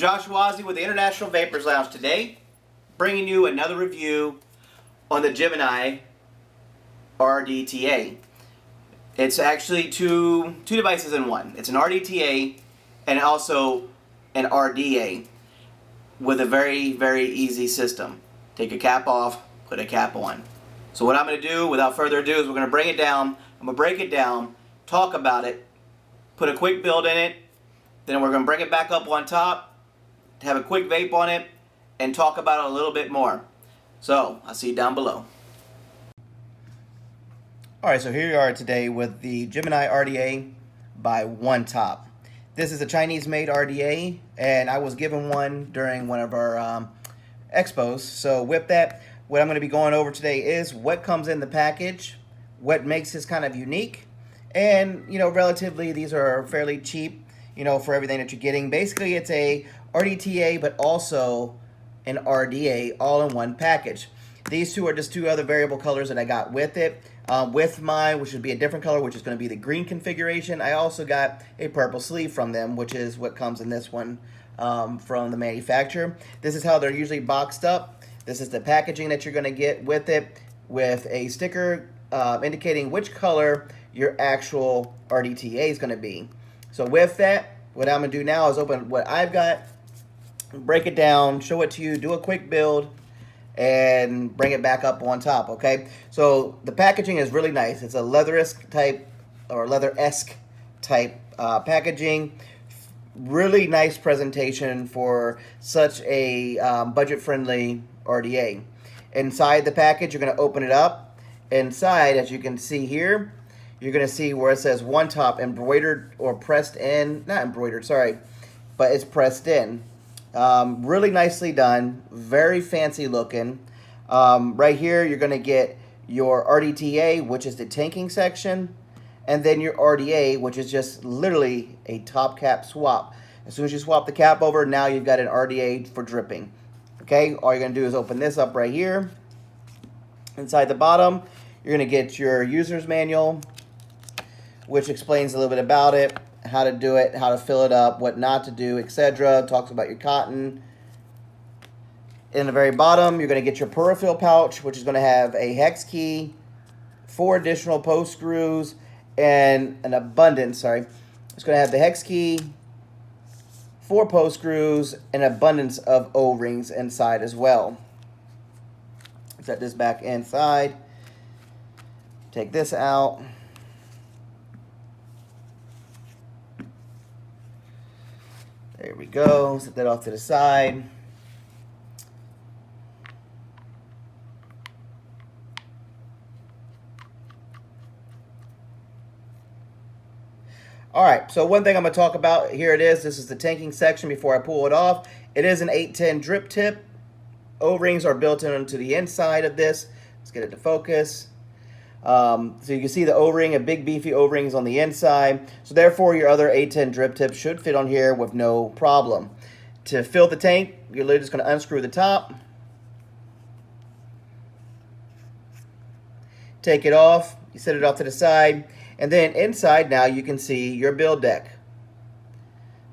Josh Wazzy with the International Vapors Lounge today, bringing you another review on the Gemini RDTA. It's actually two devices in one. It's an RDTA and also an RDA with a very, very easy system. Take a cap off, put a cap on. So what I'm going to do, without further ado, is we're going to bring it down. I'm going to break it down, talk about it, put a quick build in it, then we're going to bring it back up on top, have a quick vape on it, and talk about it a little bit more. So, I'll see you down below. Alright, so here we are today with the Gemini RDA by OneTop. This is a Chinese-made RDA, and I was given one during one of our expos. So with that, what I'm going to be going over today is what comes in the package, what makes this kind of unique, and, you know, relatively these are fairly cheap, you know, for everything that you're getting. Basically, it's a RDTA, but also an RDA all in one package. These two are just two other variable colors that I got with it. With mine, which would be a different color, which is going to be the green configuration, I also got a purple sleeve from them, which is what comes in this one from the manufacturer. This is how they're usually boxed up. This is the packaging that you're going to get with it, with a sticker indicating which color your actual RDTA is going to be. So with that, what I'm going to do now is open what I've got, break it down, show it to you, do a quick build, and bring it back up on top, okay? So the packaging is really nice. It's a leather-esque type, or leather-esque type packaging. Really nice presentation for such a budget-friendly RDA. Inside the package, you're going to open it up. Inside, as you can see here, you're going to see where it says OneTop embroidered or pressed in. Not embroidered, sorry, but it's pressed in. Really nicely done. Very fancy looking. Right here, you're going to get your RDTA, which is the tanking section, and then your RDA, which is just literally a top cap swap. As soon as you swap the cap over, now you've got an RDA for dripping. Okay, all you're going to do is open this up right here. Inside the bottom, you're going to get your user's manual, which explains a little bit about it, how to do it, how to fill it up, what not to do, etc. Talks about your cotton. In the very bottom, you're going to get your Purafill pouch, which is going to have a hex key, 4 additional post screws, and an abundance, sorry. It's going to have the hex key, 4 post screws, and an abundance of O-rings inside as well. Set this back inside. Take this out. There we go. Set that off to the side. All right, so one thing I'm going to talk about, here it is. This is the tanking section before I pull it off. It is an 810 drip tip. O-rings are built into the inside of this. Let's get it to focus. So you can see the O-ring, a big beefy O-ring is on the inside. So therefore your other 810 drip tips should fit on here with no problem. To fill the tank, you're literally just going to unscrew the top. Take it off. You set it off to the side. And then inside now you can see your build deck.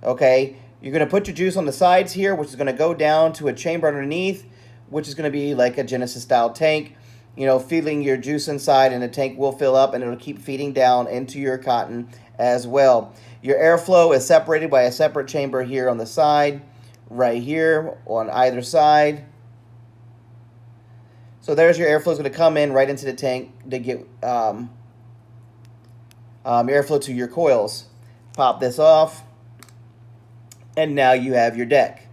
Okay, you're going to put your juice on the sides here, which is going to go down to a chamber underneath, which is going to be like a Genesis style tank. You know, feeding your juice inside, and the tank will fill up, and it'll keep feeding down into your cotton as well. Your airflow is separated by a separate chamber here on the side, right here on either side. So there's your airflow is going to come in right into the tank to get your airflow to your coils. Pop this off, and now you have your deck.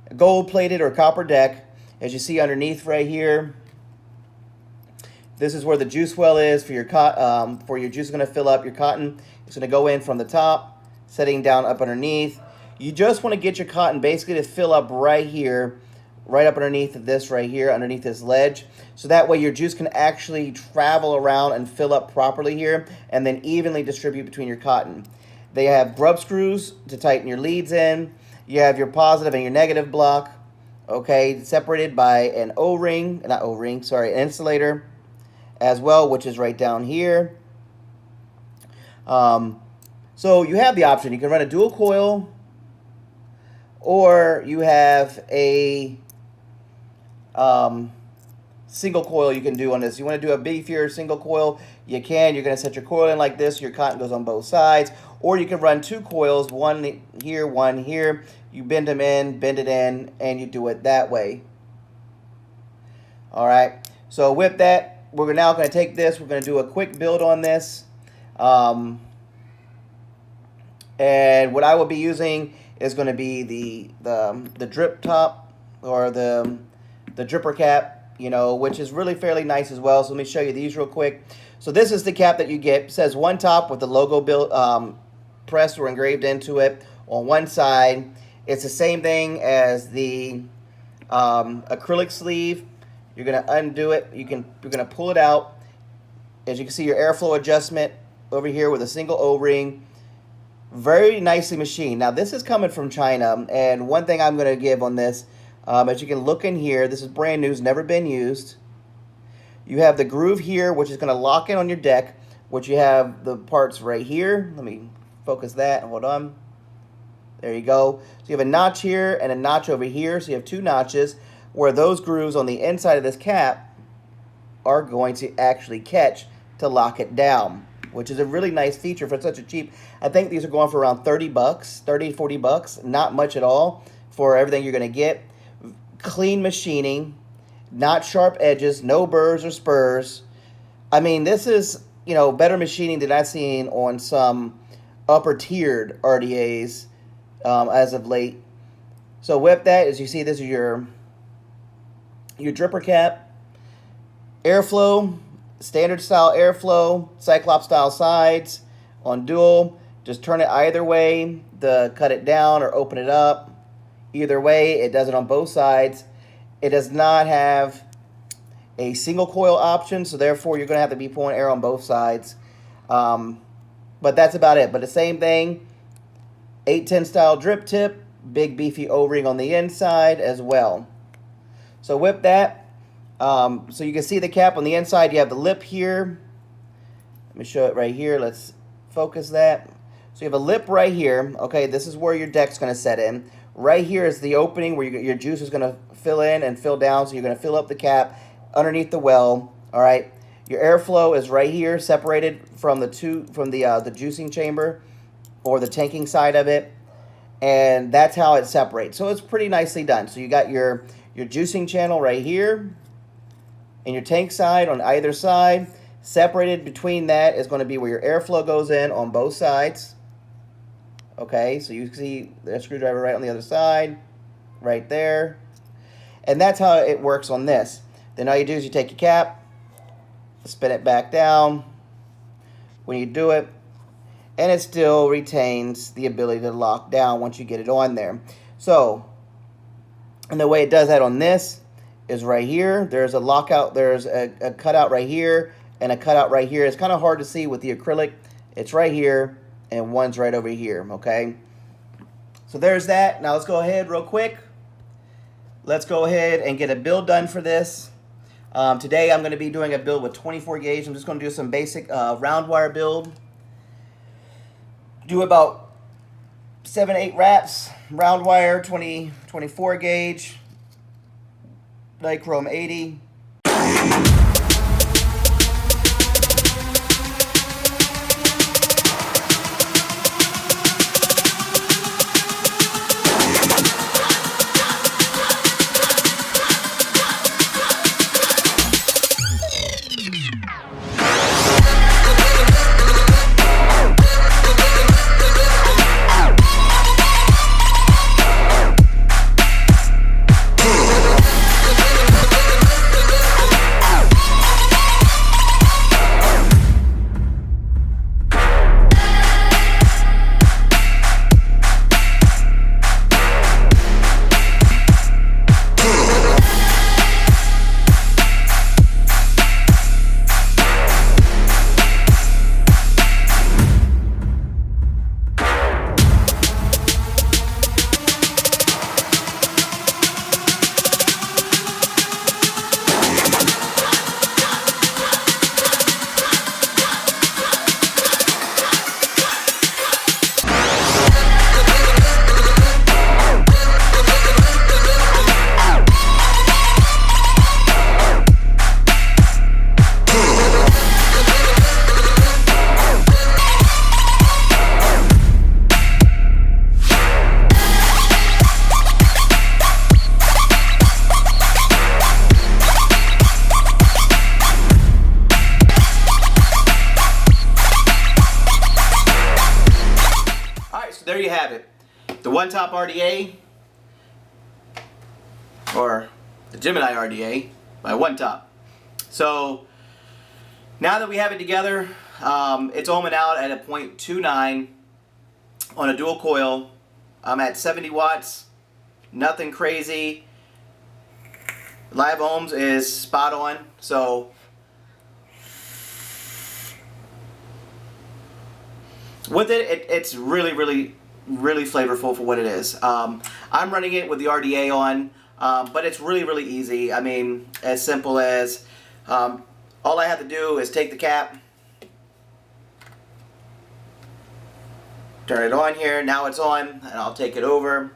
A gold-plated or copper deck, as you see underneath right here. This is where the juice well is for your juice is going to fill up your cotton. It's going to go in from the top, setting down up underneath. You just want to get your cotton basically to fill up right here, right up underneath this right here, underneath this ledge. So that way your juice can actually travel around and fill up properly here, and then evenly distribute between your cotton. They have grub screws to tighten your leads in. You have your positive and your negative block, okay, separated by an O-ring, not O-ring, sorry, an insulator as well, which is right down here. So you have the option. You can run a dual coil or you have a single coil you can do on this. You want to do a beefier single coil, you can. You're going to set your coil in like this. Your cotton goes on both sides. Or you can run 2 coils, one here, one here. You bend them in, bend it in, and you do it that way. All right. So with that, we're now going to take this. We're going to do a quick build on this. And what I will be using is going to be the drip top, or the dripper cap, you know, which is really fairly nice as well. So let me show you these real quick. So this is the cap that you get. It says OneTop with the logo built, pressed or engraved into it on one side. It's the same thing as the acrylic sleeve. You're going to undo it. You're going to pull it out. As you can see, your airflow adjustment over here with a single O-ring. Very nicely machined. Now this is coming from China, and one thing I'm going to give on this, as you can look in here, this is brand new, it's never been used. You have the groove here, which is going to lock in on your deck, which you have the parts right here. Let me focus that. Hold on. There you go. So you have a notch here and a notch over here. So you have 2 notches where those grooves on the inside of this cap are going to actually catch to lock it down, which is a really nice feature for such a cheap. I think these are going for around 30 bucks, 30, 40 bucks. Not much at all for everything you're going to get. Clean machining, not sharp edges, no burrs or spurs. I mean, this is, you know, better machining than I've seen on some upper tiered RDAs as of late. So with that, as you see, this is your dripper cap. Airflow, standard style airflow, Cyclops style sides on dual. Just turn it either way to cut it down or open it up. Either way, it does it on both sides. It does not have a single coil option, so therefore you're going to have to be pulling air on both sides. But that's about it. But the same thing, 810 style drip tip, big beefy O-ring on the inside as well. So with that, so you can see the cap on the inside. You have the lip here. Let me show it right here. Let's focus that. So you have a lip right here. Okay, this is where your deck's going to set in. Right here is the opening where your juice is going to fill in and fill down. So you're going to fill up the cap underneath the well. All right. Your airflow is right here, separated from the juicing chamber or the tanking side of it, and that's how it separates. So it's pretty nicely done. So you got your juicing channel right here, and your tank side on either side. Separated between that is going to be where your airflow goes in on both sides. Okay, so you see the screwdriver right on the other side, right there. And that's how it works on this. Then all you do is you take your cap, spin it back down when you do it, and it still retains the ability to lock down once you get it on there. So, and the way it does that on this is right here. There's a lockout, there's a cutout right here, and a cutout right here. It's kind of hard to see with the acrylic. It's right here, and one's right over here, okay? So there's that. Now let's go ahead real quick. Let's go ahead and get a build done for this. Today I'm going to be doing a build with 24 gauge. I'm just going to do some basic round wire build. Do about 7-8 wraps, round wire, 24 gauge, Nichrome 80. the OneTop RDA, or the Gemini RDA by OneTop. So now that we have it together, it's ohming out at a 0.29 on a dual coil. I'm at 70 watts, nothing crazy. Live ohms is spot on. So with it's really flavorful for what it is. I'm running it with the RDA on, but it's really easy. I mean, as simple as all I have to do is take the cap, turn it on here. Now it's on, and I'll take it over.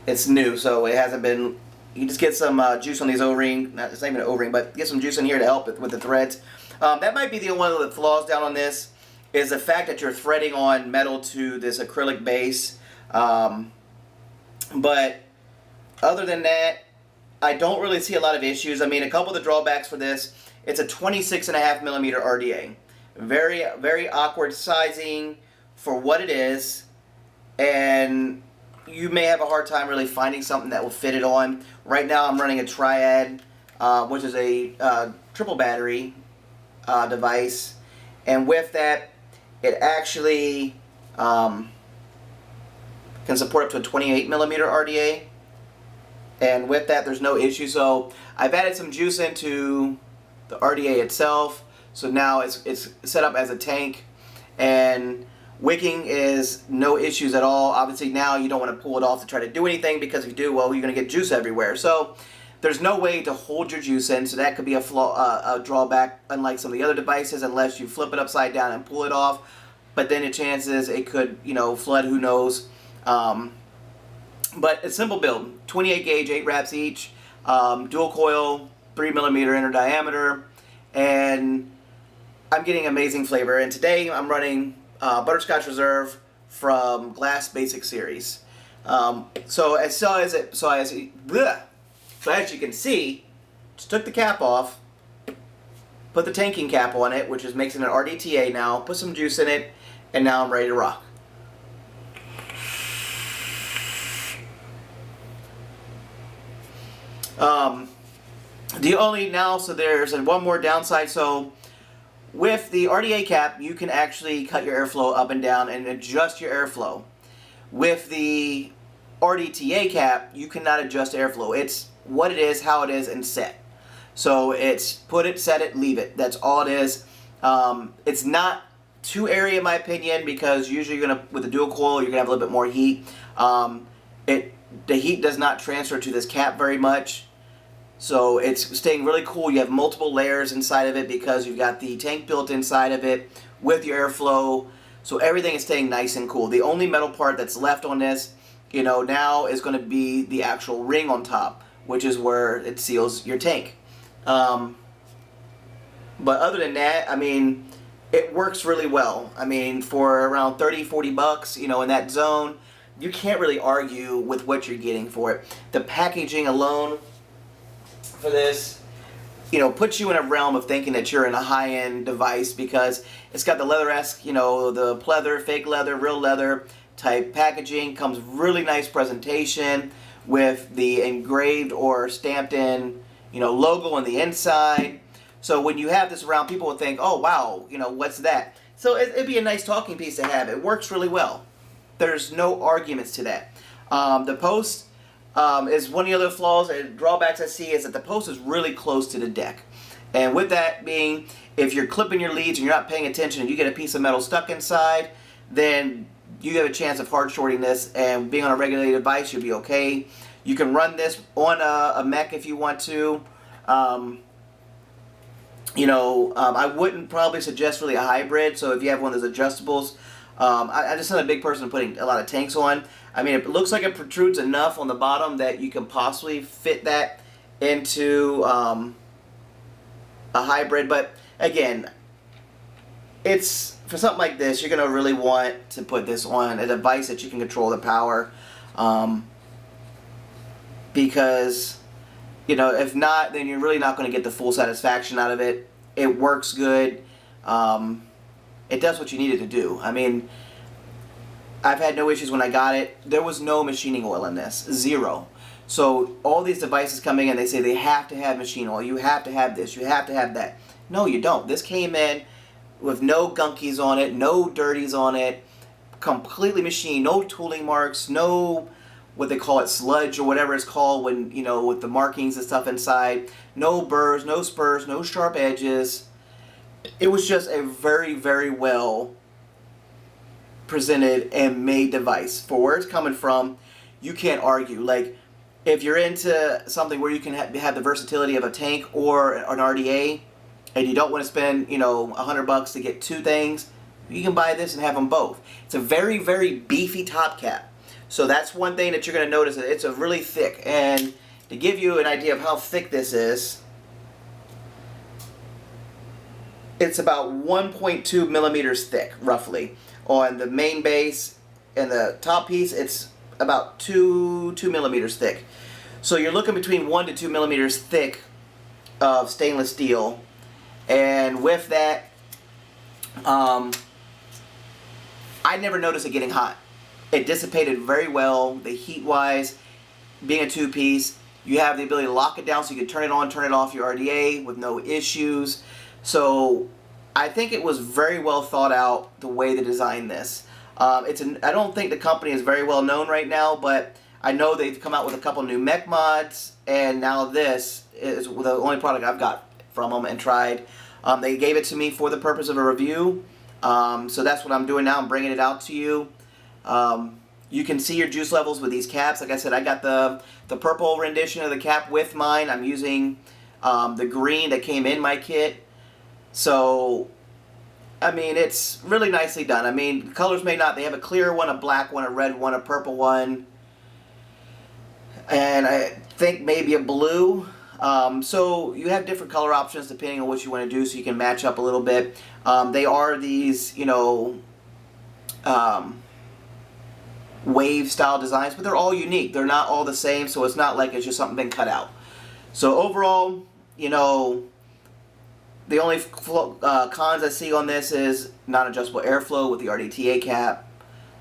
It's new, so it hasn't been. You just get some juice on these O-ring. It's not even an O-ring, but get some juice in here to help with the threads. That might be the one of the flaws down on this, is the fact that you're threading on metal to this acrylic base. But other than that, I don't really see a lot of issues. I mean, a couple of the drawbacks for this, it's a 26.5mm RDA. Very awkward sizing for what it is, and you may have a hard time really finding something that will fit it on. Right now I'm running a Triad, which is a triple battery device, and with that it actually can support up to a 28mm RDA, and with that there's no issue. So I've added some juice into the RDA itself, so now it's set up as a tank, and wicking is no issues at all. Obviously now you don't want to pull it off to try to do anything, because if you do, well, you're going to get juice everywhere. So there's no way to hold your juice in, so that could be a drawback, unlike some of the other devices, unless you flip it upside down and pull it off. But then the chances it could, flood, who knows. But it's simple build, 28 gauge, 8 wraps each, dual coil, 3mm inner diameter, and I'm getting amazing flavor. And today I'm running Butterscotch Reserve from Glass Basic Series. So as you can see, just took the cap off, put the tanking cap on it, which is makes it an RDTA now, put some juice in it, and now I'm ready to rock. So there's one more downside. So with the RDA cap, you can actually cut your airflow up and down and adjust your airflow. With the RDTA cap, you cannot adjust airflow. It's what it is, how it is, and set. So it's put it, set it, leave it. That's all it is. It's not too airy in my opinion, because usually with the dual coil you're gonna have a little bit more heat. The heat does not transfer to this cap very much. So it's staying really cool. You have multiple layers inside of it because you've got the tank built inside of it with your airflow. So everything is staying nice and cool. The only metal part that's left on this, now is going to be the actual ring on top, which is where it seals your tank. But other than that, I mean, it works really well. I mean, for around 30, 40 bucks, in that zone, you can't really argue with what you're getting for it. The packaging alone for this, puts you in a realm of thinking that you're in a high-end device, because it's got the leather-esque, the pleather, fake leather, real leather type packaging. Comes really nice presentation with the engraved or stamped in, logo on the inside. So when you have this around, people will think, oh wow, what's that? So it'd be a nice talking piece to have. It works really well. There's no arguments to that. The post is one of the other flaws and drawbacks I see, is that the post is really close to the deck. And with that being, if you're clipping your leads and you're not paying attention and you get a piece of metal stuck inside, then you have a chance of hard shorting this, and being on a regulated device, you'll be okay. You can run this on a mech if you want to. I wouldn't probably suggest really a hybrid, so if you have one of those adjustables, I just not a big person putting a lot of tanks on. I mean, it looks like it protrudes enough on the bottom that you can possibly fit that into a hybrid. But again, it's for something like this, you're going to really want to put this on a device that you can control the power. Because, if not, then you're really not going to get the full satisfaction out of it. It works good. it does what you need it to do. I mean, I've had no issues when I got it. There was no machining oil in this, zero. So all these devices coming in, they say they have to have machine oil. You have to have this. You have to have that. No, you don't. This came in with no gunkies on it, no dirties on it, completely machined, no tooling marks, no what they call it, sludge or whatever it's called when, you know, with the markings and stuff inside. No burrs, no spurs, no sharp edges. It was just a very, very well presented and made device. For where it's coming from, you can't argue. Like, if you're into something where you can have the versatility of a tank or an RDA, and you don't want to spend, you know, $100 to get two things, you can buy this and have them both. It's a very, very beefy top cap. So that's one thing that you're going to notice. It's a really thick. And to give you an idea of how thick this is, it's about 1.2 millimeters thick, roughly. On the main base and the top piece, it's about 2 millimeters thick. So you're looking between 1 to 2 millimeters thick of stainless steel. And with that, I never noticed it getting hot. It dissipated very well. The heat-wise, being a two-piece, you have the ability to lock it down so you can turn it on, turn it off your RDA with no issues. So I think it was very well thought out the way they designed this. I don't think the company is very well known right now, but I know they've come out with a couple new mech mods, and now this is the only product I've got from them and tried. They gave it to me for the purpose of a review, so that's what I'm doing now. I'm bringing it out to you. You can see your juice levels with these caps. Like I said, I got the purple rendition of the cap with mine. I'm using the green that came in my kit. So, I mean, it's really nicely done. I mean, colors may not. They have a clear one, a black one, a red one, a purple one, and I think maybe a blue. So you have different color options depending on what you want to do, so you can match up a little bit. They are these, you know, wave style designs, but they're all unique. They're not all the same, so it's not like it's just something been cut out. So overall, you know, the only cons I see on this is non-adjustable airflow with the RDTA cap.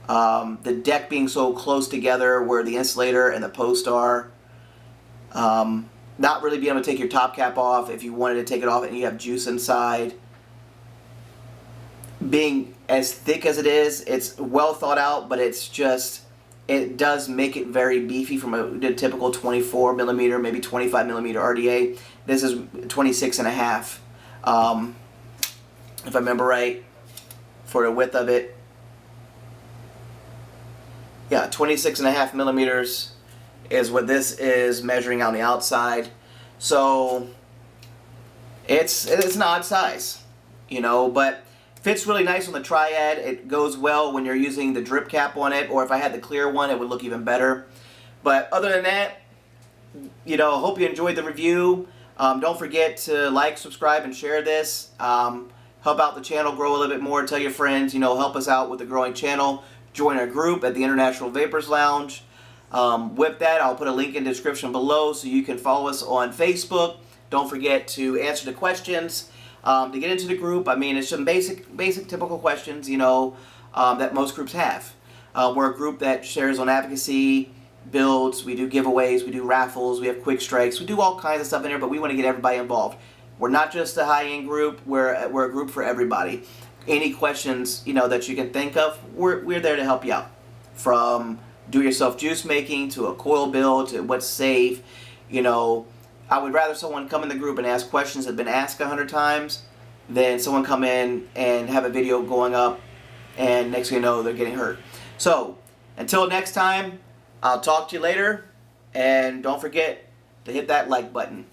The deck being so close together where the insulator and the post are. Not really being able to take your top cap off if you wanted to take it off and you have juice inside. Being as thick as it is, it's well thought out, but it's just, it does make it very beefy from a typical 24 millimeter, maybe 25 millimeter RDA. This is 26 and a half, if I remember right, for the width of it. Yeah, 26 and a half millimeters is what this is measuring on the outside. So it's an odd size, you know, but fits really nice on the Triad. It goes well when you're using the drip cap on it, or if I had the clear one, it would look even better. But other than that, you know, hope you enjoyed the review. Don't forget to like, subscribe, and share this. Help out the channel grow a little bit more. Tell your friends, you know, help us out with the growing channel. Join our group at the International Vapors Lounge. With that, I'll put a link in the description below so you can follow us on Facebook. Don't forget to answer the questions. To get into the group, I mean, it's some basic typical questions, you know, that most groups have. We're a group that shares on advocacy, builds, we do giveaways, we do raffles, we have quick strikes, we do all kinds of stuff in there, but we want to get everybody involved. We're not just a high-end group, we're a group for everybody. Any questions, you know, that you can think of, we're there to help you out. From do-it-yourself juice making to a coil build to what's safe, you know. I would rather someone come in the group and ask questions that have been asked 100 times than someone come in and have a video going up and next thing you know they're getting hurt. So until next time, I'll talk to you later, and don't forget to hit that like button.